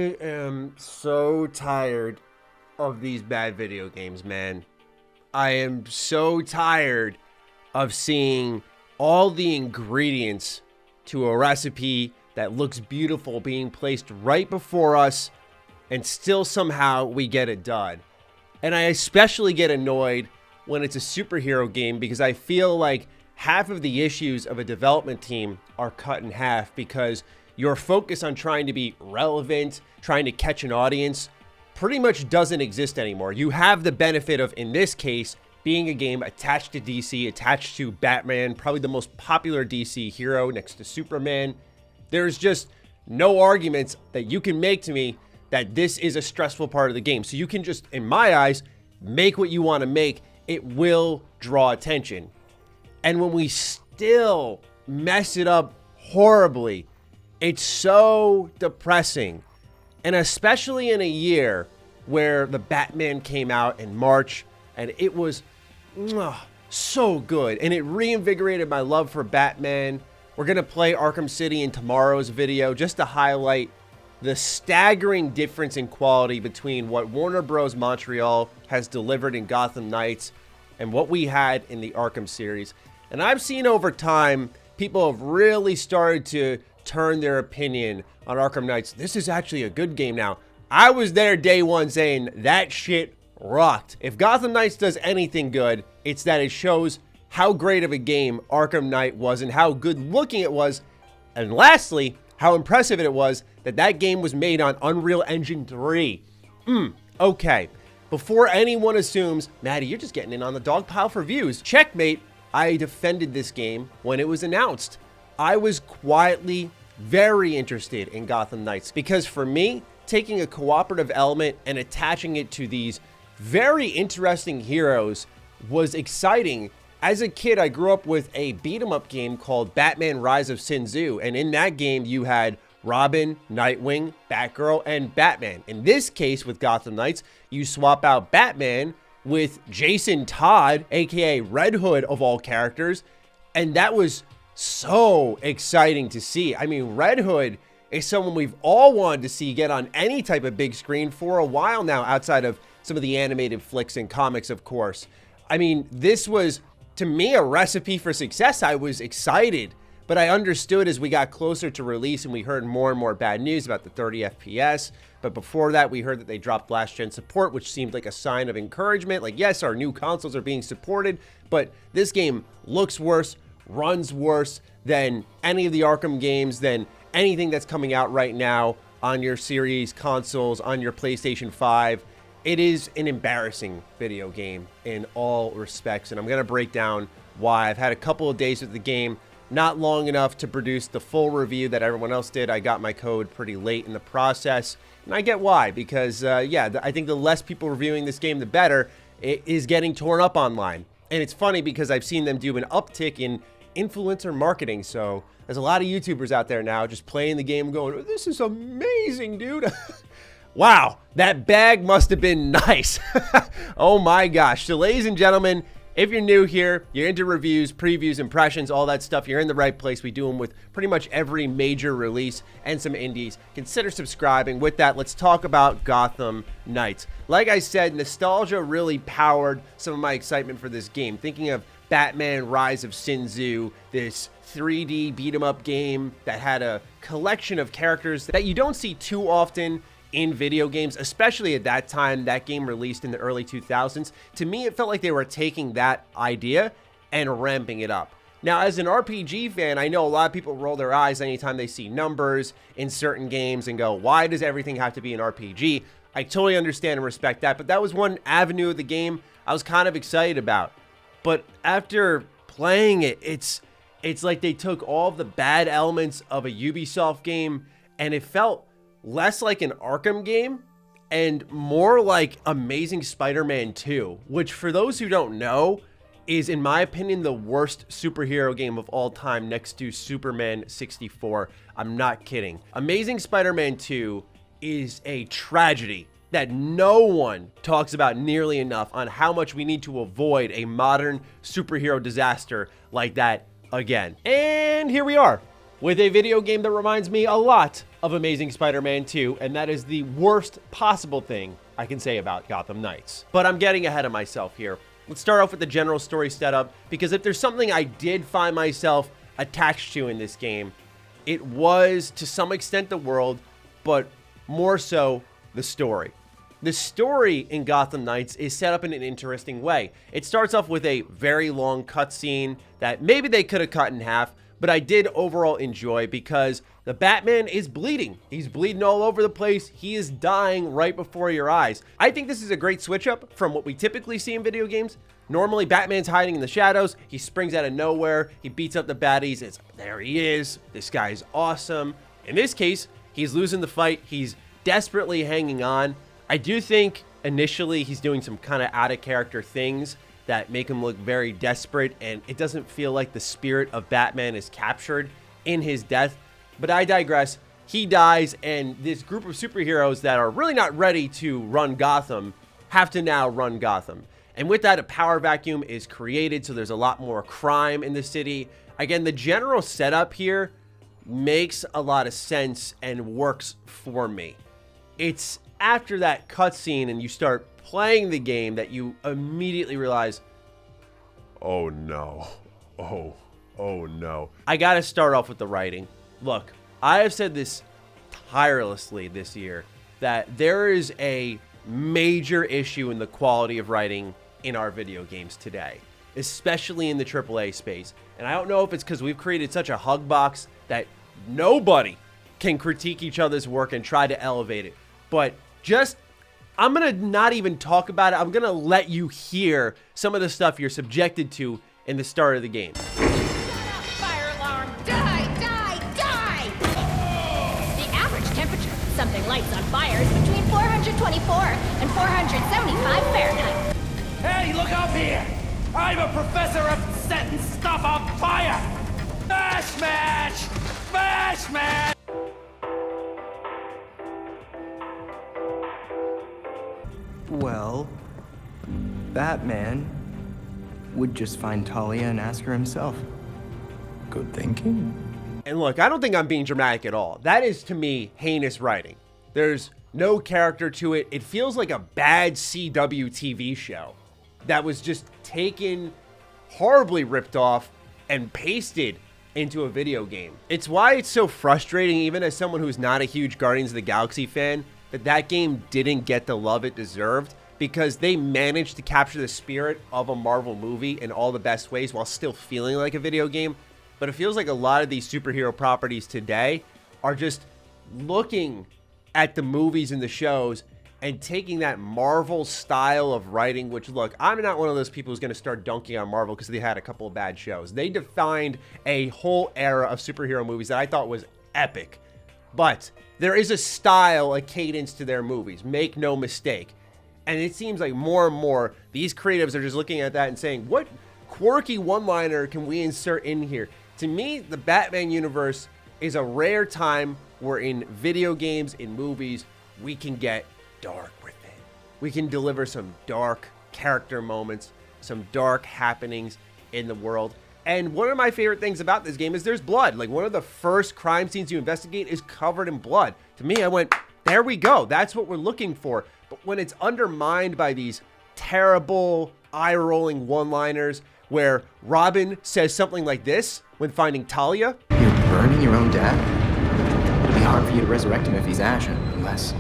I am so tired of these bad video games, man. I am so tired of seeing all the ingredients to a recipe that looks beautiful being placed right before us, and still somehow we get a dud. And I especially get annoyed when it's a superhero game because I feel like half of the issues of a development team are cut in half because your focus on trying to be relevant, trying to catch an audience, pretty much doesn't exist anymore. You have the benefit of, in this case, being a game attached to DC, attached to Batman, probably the most popular DC hero next to Superman. There's just no arguments that you can make to me that this is a stressful part of the game. So you can just, in my eyes, make what you want to make. It will draw attention. And when we still mess it up horribly, it's so depressing. And especially in a year where the Batman came out in March and it was so good. And it reinvigorated my love for Batman. We're going to play Arkham City in tomorrow's video just to highlight the staggering difference in quality between what Warner Bros. Montreal has delivered in Gotham Knights and what we had in the Arkham series. And I've seen over time, people have really started to turn their opinion on Arkham Knights. This is actually a good game now. I was there day one saying that shit rocked. If Gotham Knights does anything good, it's that it shows how great of a game Arkham Knight was and how good looking it was. And lastly, how impressive it was that that game was made on Unreal Engine 3. Okay. Before anyone assumes, Maddie, you're just getting in on the dog pile for views. Checkmate, I defended this game when it was announced. I was quietly very interested in Gotham Knights because for me, taking a cooperative element and attaching it to these very interesting heroes was exciting. As a kid, I grew up with a beat-em-up game called Batman Rise of Sin Tzu, and in that game, you had Robin, Nightwing, Batgirl, and Batman. In this case, with Gotham Knights, you swap out Batman with Jason Todd, aka Red Hood of all characters, and that was so exciting to see. I mean, Red Hood is someone we've all wanted to see get on any type of big screen for a while now, outside of some of the animated flicks and comics, of course. I mean, this was, to me, a recipe for success. I was excited, but I understood as we got closer to release and we heard more and more bad news about the 30 FPS. But before that, we heard that they dropped last gen support, which seemed like a sign of encouragement. Like, yes, our new consoles are being supported, but this game looks worse, runs worse than any of the Arkham games, than anything that's coming out right now on your series consoles, on your PlayStation 5. It is an embarrassing video game in all respects, and I'm going to break down why. I've had a couple of days with the game, not long enough to produce the full review that everyone else did. I got my code pretty late in the process, and I get why, because, I think the less people reviewing this game, the better. It is getting torn up online, and it's funny because I've seen them do an uptick in influencer marketing, so there's a lot of YouTubers out there now just playing the game going, this is amazing, dude. Wow, that bag must have been nice. Oh my gosh. So ladies and gentlemen, if you're new here, you're into reviews, previews, impressions, all that stuff, you're in the right place. We do them with pretty much every major release and some indies. Consider subscribing. With that, let's talk about Gotham Knights. Like I said, nostalgia really powered some of my excitement for this game. Thinking of Batman Rise of Sin Tzu, this 3D beat-em-up game that had a collection of characters that you don't see too often in video games, especially at that time. That game released in the early 2000s. To me, it felt like they were taking that idea and ramping it up. Now, as an RPG fan, I know a lot of people roll their eyes anytime they see numbers in certain games and go, why does everything have to be an RPG? I totally understand and respect that, but that was one avenue of the game I was kind of excited about. But after playing it, it's like they took all of the bad elements of a Ubisoft game and it felt less like an Arkham game and more like Amazing Spider-Man 2, which for those who don't know is, in my opinion, the worst superhero game of all time next to Superman 64. I'm not kidding. Amazing Spider-Man 2 is a tragedy that no one talks about nearly enough on how much we need to avoid a modern superhero disaster like that again. And here we are. with a video game that reminds me a lot of Amazing Spider-Man 2, and that is the worst possible thing I can say about Gotham Knights. But I'm getting ahead of myself here. Let's start off with the general story setup, because if there's something I did find myself attached to in this game, it was to some extent the world, but more so the story. The story in Gotham Knights is set up in an interesting way. It starts off with a very long cutscene that maybe they could have cut in half, but I did overall enjoy because the Batman is bleeding. He's bleeding all over the place. He is dying right before your eyes. I think this is a great switch up from what we typically see in video games. Normally, Batman's hiding in the shadows. He springs out of nowhere. He beats up the baddies. It's, there he is. This guy's awesome. In this case, he's losing the fight. He's desperately hanging on. I do think initially he's doing some kind of out of character things that make him look very desperate, and it doesn't feel like the spirit of Batman is captured in his death. But I digress. He dies, and this group of superheroes that are really not ready to run Gotham have to now run Gotham. And with that, a power vacuum is created, so there's a lot more crime in the city. Again, the general setup here makes a lot of sense and works for me. It's after that cutscene and you start playing the game that you immediately realize, oh no, oh no. I gotta start off with the writing. Look, I have said this tirelessly this year, that there is a major issue in the quality of writing in our video games today, especially in the AAA space. And I don't know if it's because we've created such a hug box that nobody can critique each other's work and try to elevate it. But I'm going to not even talk about it. I'm going to let you hear some of the stuff you're subjected to in the start of the game. Shut up, fire alarm! Die! The average temperature of something lights on fire is between 424 and 475 Fahrenheit. Hey, look up here! I'm a professor of setting stuff on fire! Smash match! Smash match! Well, Batman would just find Talia and ask her himself. Good thinking. And look, I don't think I'm being dramatic at all. That is, to me, heinous writing. There's no character to it. It feels like a bad CW TV show that was just taken, horribly ripped off, and pasted into a video game. It's why it's so frustrating, even as someone who's not a huge Guardians of the Galaxy fan, that game didn't get the love it deserved, because they managed to capture the spirit of a Marvel movie in all the best ways while still feeling like a video game. But it feels like a lot of these superhero properties today are just looking at the movies and the shows and taking that Marvel style of writing, which, look, I'm not one of those people who's going to start dunking on Marvel because they had a couple of bad shows. They defined a whole era of superhero movies that I thought was epic. But there is a style, a cadence to their movies. Make no mistake. And it seems like more and more these creatives are just looking at that and saying, what quirky one-liner can we insert in here? To me, the Batman universe is a rare time where in video games, in movies, we can get dark with it. We can deliver some dark character moments, some dark happenings in the world. And one of my favorite things about this game is there's blood. Like, one of the first crime scenes you investigate is covered in blood. To me, I went, there we go. That's what we're looking for. But when it's undermined by these terrible, eye-rolling one-liners where Robin says something like this when finding Talia. You're burning your own dad? It'll be hard for you to resurrect him if he's ashen, unless...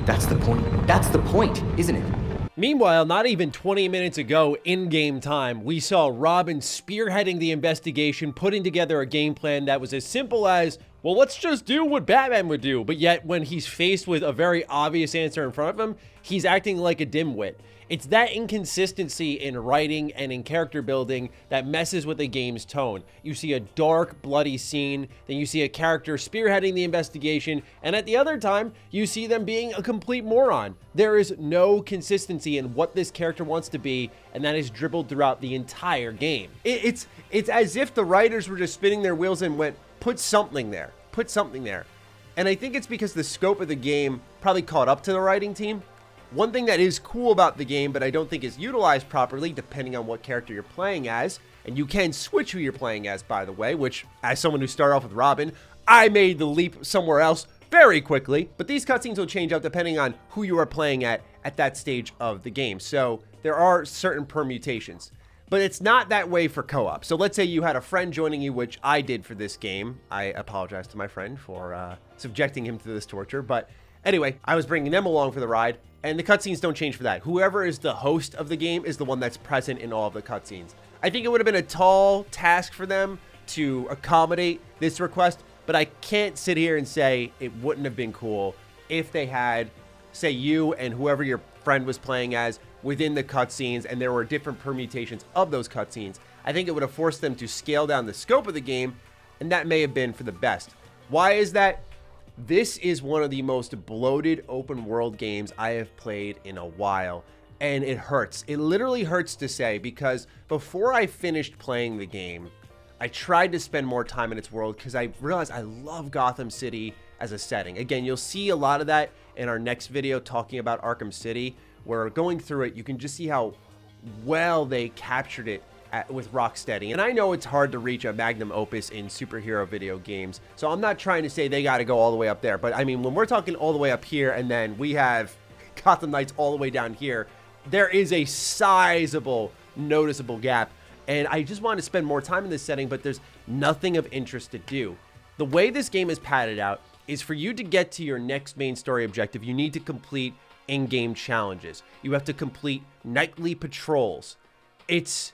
That's the point. That's the point, isn't it? Meanwhile, not even 20 minutes ago, in-game time, we saw Robin spearheading the investigation, putting together a game plan that was as simple as, well, let's just do what Batman would do. But yet, when he's faced with a very obvious answer in front of him, he's acting like a dimwit. It's that inconsistency in writing and in character building that messes with the game's tone. You see a dark, bloody scene, then you see a character spearheading the investigation, and at the other time, you see them being a complete moron. There is no consistency in what this character wants to be, and that is dribbled throughout the entire game. It's as if the writers were just spinning their wheels and went, put something there, put something there. And I think it's because the scope of the game probably caught up to the writing team. One thing that is cool about the game, but I don't think is utilized properly, depending on what character you're playing as, And you can switch who you're playing as, by the way, which, as someone who started off with Robin, I made the leap somewhere else very quickly. But these cutscenes will change up depending on who you are playing at that stage of the game. So there are certain permutations. But it's not that way for co-op. So let's say you had a friend joining you, which I did for this game. I apologize to my friend for subjecting him to this torture. But anyway, I was bringing them along for the ride, and the cutscenes don't change for that. Whoever is the host of the game is the one that's present in all of the cutscenes. I think it would have been a tall task for them to accommodate this request, but I can't sit here and say it wouldn't have been cool if they had, say, you and whoever your friend was playing as within the cutscenes, and there were different permutations of those cutscenes. I think it would have forced them to scale down the scope of the game, and that may have been for the best. Why is that? This is one of the most bloated open world games I have played in a while, and it hurts. It literally hurts to say, because before I finished playing the game, I tried to spend more time in its world because I realized I love Gotham City as a setting. Again, you'll see a lot of that in our next video talking about Arkham City, where going through it, you can just see how well they captured it with Rocksteady. And I know it's hard to reach a magnum opus in superhero video games, so I'm not trying to say they got to go all the way up there. But I mean, when we're talking all the way up here, and then we have Gotham Knights all the way down here, there is a sizable, noticeable gap. And I just want to spend more time in this setting, but there's nothing of interest to do. The way this game is padded out is for you to get to your next main story objective, you need to complete in-game challenges. You have to complete nightly patrols. It's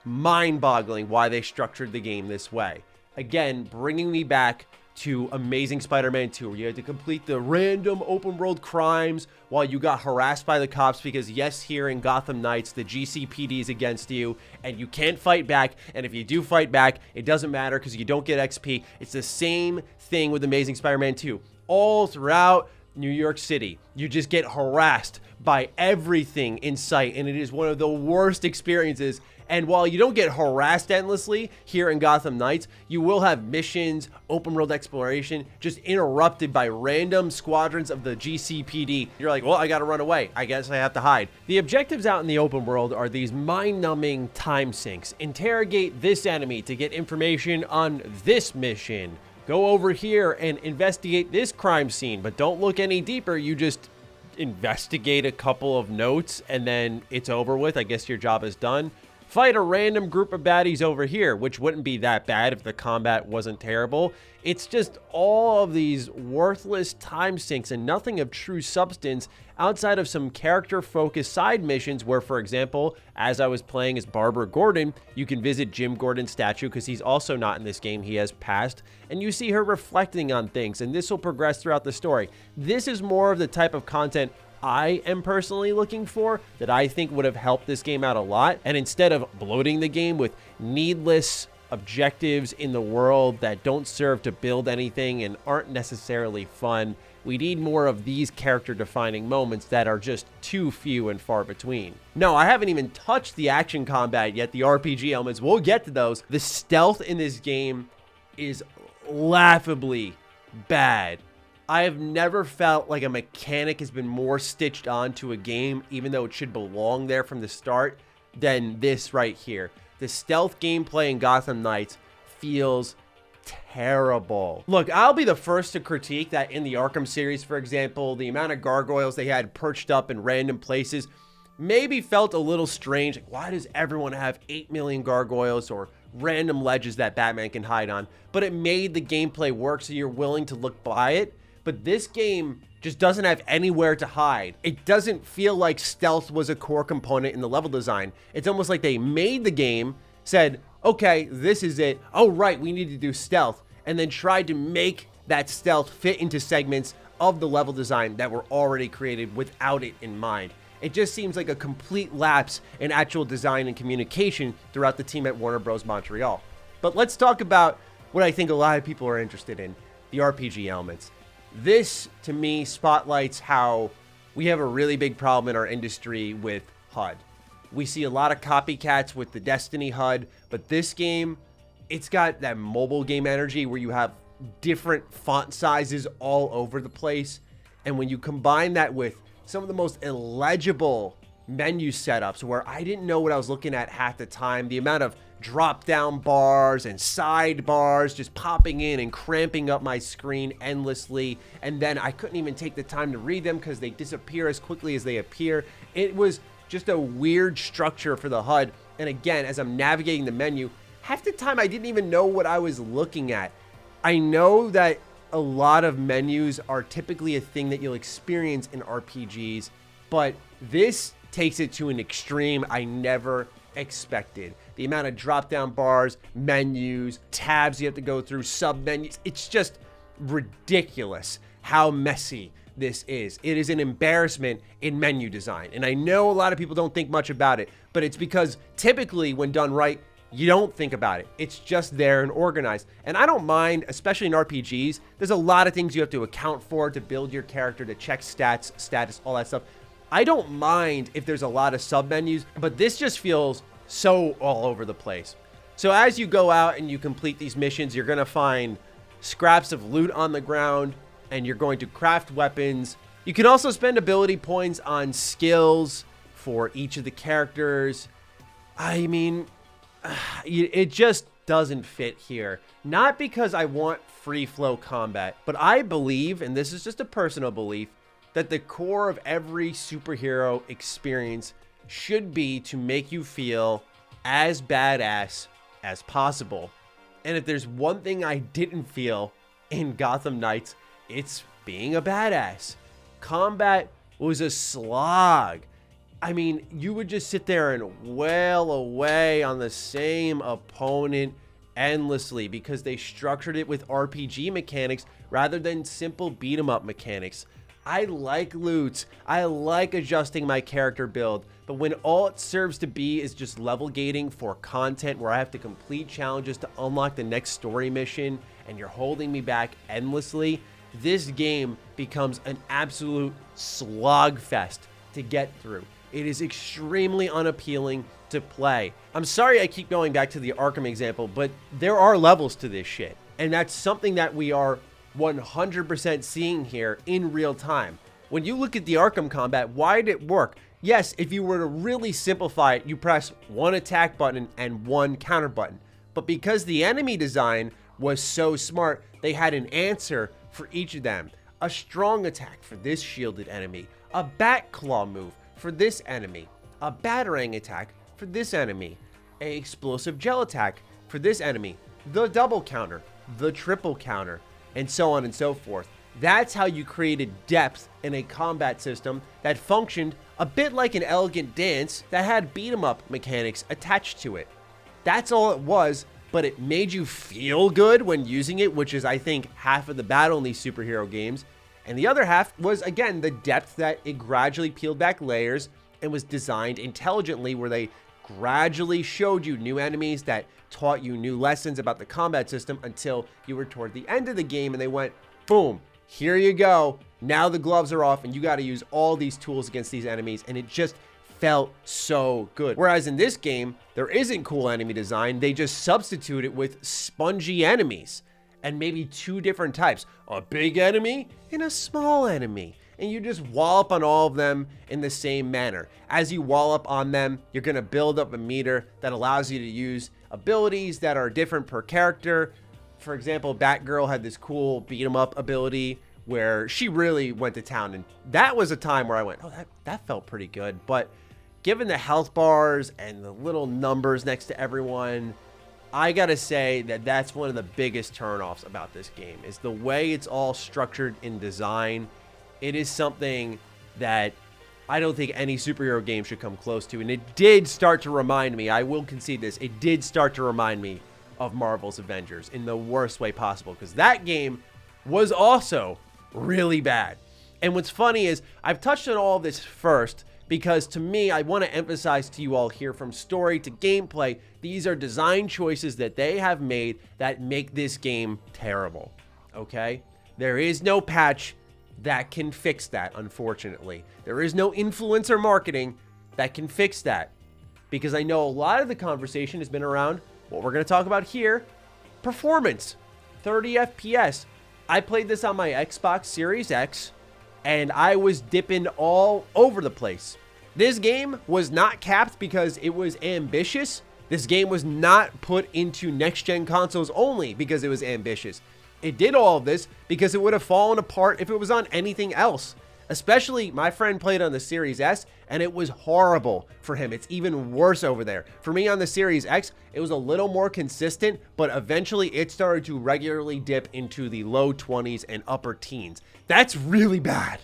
mind-boggling why they structured the game this way. Again, bringing me back to Amazing Spider-Man 2, where you had to complete the random open-world crimes while you got harassed by the cops, because yes, here in Gotham Knights, the GCPD is against you, and you can't fight back, and if you do fight back, it doesn't matter because you don't get XP. It's the same thing with Amazing Spider-Man 2. All throughout New York City, you just get harassed by everything in sight, and it is one of the worst experiences. And while you don't get harassed endlessly here in Gotham Knights, you will have missions, open world exploration, just interrupted by random squadrons of the GCPD. You're like, well, I gotta run away. I guess I have to hide. The objectives out in the open world are these mind-numbing time sinks. Interrogate this enemy to get information on this mission. Go over here and investigate this crime scene, but don't look any deeper. You just investigate a couple of notes and then it's over with. I guess your job is done. Fight a random group of baddies over here, which wouldn't be that bad if the combat wasn't terrible. It's just all of these worthless time sinks and nothing of true substance outside of some character-focused side missions where, for example, as I was playing as Barbara Gordon, you can visit Jim Gordon's statue because he's also not in this game. He has passed, and you see her reflecting on things, and this will progress throughout the story. This is more of the type of content I am personally looking for that I think would have helped this game out a lot. And instead of bloating the game with needless objectives in the world that don't serve to build anything and aren't necessarily fun, we need more of these character defining moments that are just too few and far between. No, I haven't even touched the action combat yet, the RPG elements. We'll get to those. The stealth in this game is laughably bad. I have never felt like a mechanic has been more stitched onto a game, even though it should belong there from the start, than this right here. The stealth gameplay in Gotham Knights feels terrible. Look, I'll be the first to critique that in the Arkham series, for example, the amount of gargoyles they had perched up in random places maybe felt a little strange. Like, why does everyone have 8 million gargoyles or random ledges that Batman can hide on? But it made the gameplay work, so you're willing to look by it. But this game just doesn't have anywhere to hide. It doesn't feel like stealth was a core component in the level design. It's almost like they made the game, said, okay, this is it. Oh, right, we need to do stealth. And then tried to make that stealth fit into segments of the level design that were already created without it in mind. It just seems like a complete lapse in actual design and communication throughout the team at WB Montreal. But let's talk about what I think a lot of people are interested in, the RPG elements. This, to me, spotlights how we have a really big problem in our industry with HUD. We see a lot of copycats with the Destiny HUD, but this game, it's got that mobile game energy where you have different font sizes all over the place. And when you combine that with some of the most illegible menu setups where I didn't know what I was looking at half the time, the amount of drop down bars and sidebars just popping in and cramping up my screen endlessly. And then I couldn't even take the time to read them because they disappear as quickly as they appear. It was just a weird structure for the HUD. And again, as I'm navigating the menu, half the time I didn't even know what I was looking at. I know that a lot of menus are typically a thing that you'll experience in RPGs, but this takes it to an extreme I never expected. The amount of drop-down bars, menus, tabs you have to go through, sub-menus, it's just ridiculous how messy this is. It is an embarrassment in menu design, and I know a lot of people don't think much about it, but it's because typically when done right, you don't think about it. It's just there and organized. And I don't mind, especially in RPGs, there's a lot of things you have to account for to build your character, to check stats, status, all that stuff. I don't mind if there's a lot of sub-menus, but this just feels so all over the place. So as you go out and you complete these missions, you're gonna find scraps of loot on the ground, and you're going to craft weapons. You can also spend ability points on skills for each of the characters. I mean, it just doesn't fit here. Not because I want free flow combat, but I believe, and this is just a personal belief, that the core of every superhero experience should be to make you feel as badass as possible. And if there's one thing I didn't feel in Gotham Knights, it's being a badass. Combat was a slog. I mean, you would just sit there and wail away on the same opponent endlessly because they structured it with RPG mechanics rather than simple beat 'em up mechanics. I like loot. I like adjusting my character build, but when all it serves to be is just level gating for content where I have to complete challenges to unlock the next story mission and you're holding me back endlessly, this game becomes an absolute slogfest to get through. It is extremely unappealing to play. I'm sorry I keep going back to the Arkham example, but there are levels to this shit. And that's something that we are 100% seeing here in real time. When you look at the Arkham combat, why did it work? Yes, if you were to really simplify it, you press one attack button and one counter button. But because the enemy design was so smart, they had an answer for each of them. A strong attack for this shielded enemy, a bat claw move for this enemy, a batarang attack for this enemy, a explosive gel attack for this enemy, the double counter, the triple counter, and so on and so forth. That's how you created depth in a combat system that functioned a bit like an elegant dance that had beat 'em up mechanics attached to it. That's all it was, but it made you feel good when using it, which is, I think, half of the battle in these superhero games. And the other half was, again, the depth that it gradually peeled back layers and was designed intelligently, where they gradually showed you new enemies that taught you new lessons about the combat system until you were toward the end of the game and they went, boom, here you go. Now the gloves are off and you got to use all these tools against these enemies, and it just felt so good. Whereas in this game, there isn't cool enemy design. They just substitute it with spongy enemies and maybe two different types, a big enemy and a small enemy. And you just wallop on all of them in the same manner. As you wallop on them, you're gonna build up a meter that allows you to use abilities that are different per character. For example, Batgirl had this cool beat 'em up ability where she really went to town, and that was a time where I went, oh, that felt pretty good. But given the health bars and the little numbers next to everyone, I gotta say that that's one of the biggest turnoffs about this game, is the way it's all structured in design. It is something that I don't think any superhero game should come close to. And it did start to remind me, I will concede this, it did start to remind me of Marvel's Avengers in the worst way possible, because that game was also really bad. And what's funny is I've touched on all of this first because, to me, I want to emphasize to you all here, from story to gameplay, these are design choices that they have made that make this game terrible, okay? There is no patch that can fix that, unfortunately. There is no influencer marketing that can fix that, because I know a lot of the conversation has been around what we're going to talk about here, performance, 30 FPS. I played this on my Xbox Series X, and I was dipping all over the place. This game was not capped because it was ambitious. This game was not put into next-gen consoles only because it was ambitious. It did all of this because it would have fallen apart if it was on anything else. Especially, my friend played on the Series S, and it was horrible for him. It's even worse over there. For me on the Series X, it was a little more consistent, but eventually it started to regularly dip into the low 20s and upper teens. That's really bad.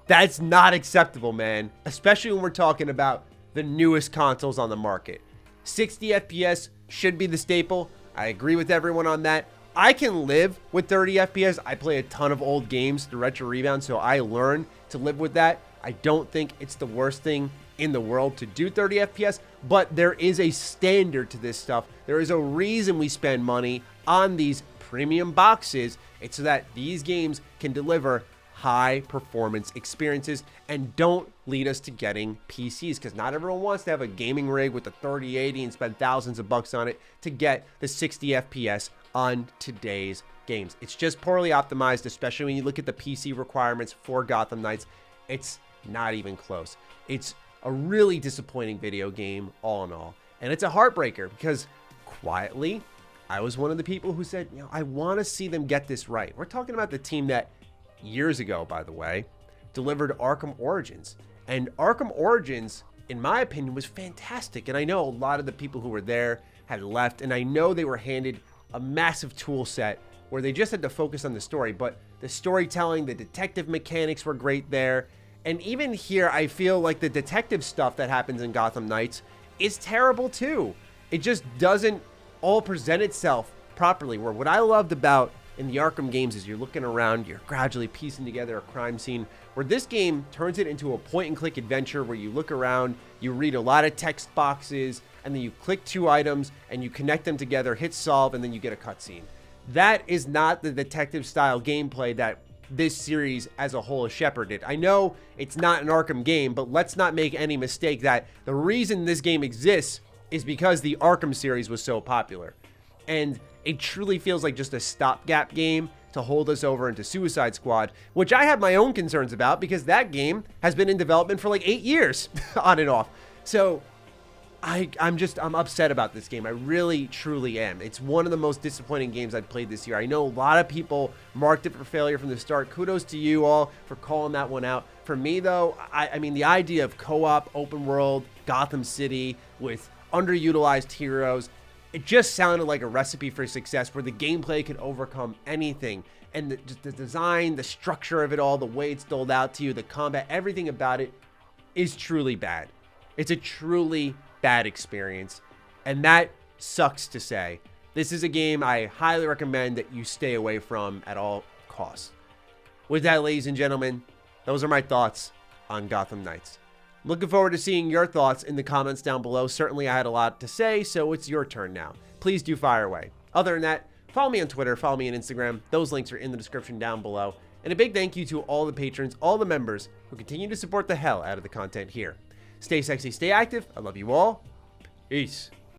That's not acceptable, man. Especially when we're talking about the newest consoles on the market. 60 FPS should be the staple. I agree with everyone on that. I can live with 30 FPS. I play a ton of old games, the Retro Rebound, so I learn to live with that. I don't think it's the worst thing in the world to do 30 FPS, but there is a standard to this stuff. There is a reason we spend money on these premium boxes. It's so that these games can deliver high performance experiences and don't lead us to getting PCs, because not everyone wants to have a gaming rig with a 3080 and spend thousands of bucks on it to get the 60 FPS on today's games. It's just poorly optimized, especially when you look at the PC requirements for Gotham Knights. It's not even close. It's a really disappointing video game all in all. And it's a heartbreaker because quietly, I was one of the people who said, you know, I want to see them get this right. We're talking about the team that years ago, by the way, delivered Arkham Origins. And Arkham Origins, in my opinion, was fantastic. And I know a lot of the people who were there had left, and I know they were handed a massive tool set where they just had to focus on the story, but the storytelling, the detective mechanics were great there. And even here, I feel like the detective stuff that happens in Gotham Knights is terrible too. It just doesn't all present itself properly. Where what I loved about in the Arkham games is you're looking around, you're gradually piecing together a crime scene, where this game turns it into a point-and-click adventure where you look around, you read a lot of text boxes, and then you click 2 items and you connect them together, hit solve, and then you get a cutscene. That is not the detective-style gameplay that this series as a whole has shepherded. I know it's not an Arkham game, but let's not make any mistake that the reason this game exists is because the Arkham series was so popular. And it truly feels like just a stopgap game to hold us over into Suicide Squad, which I have my own concerns about because that game has been in development for like 8 years on and off. So I'm upset about this game. I really, truly am. It's one of the most disappointing games I've played this year. I know a lot of people marked it for failure from the start. Kudos to you all for calling that one out. For me, though, I mean, the idea of co-op, open world, Gotham City with underutilized heroes, it just sounded like a recipe for success where the gameplay could overcome anything. And the design, the structure of it all, the way it's doled out to you, the combat, everything about it is truly bad. It's a truly bad experience, and that sucks to say. This is a game I highly recommend that you stay away from at all costs. With that, ladies and gentlemen, those are my thoughts on Gotham Knights. Looking forward to seeing your thoughts in the comments down below. Certainly I had a lot to say, so it's your turn now. Please do fire away. Other than that, follow me on Twitter, follow me on Instagram. Those links are in the description down below. And a big thank you to all the patrons, all the members who continue to support the hell out of the content here. Stay sexy, stay active. I love you all. Peace.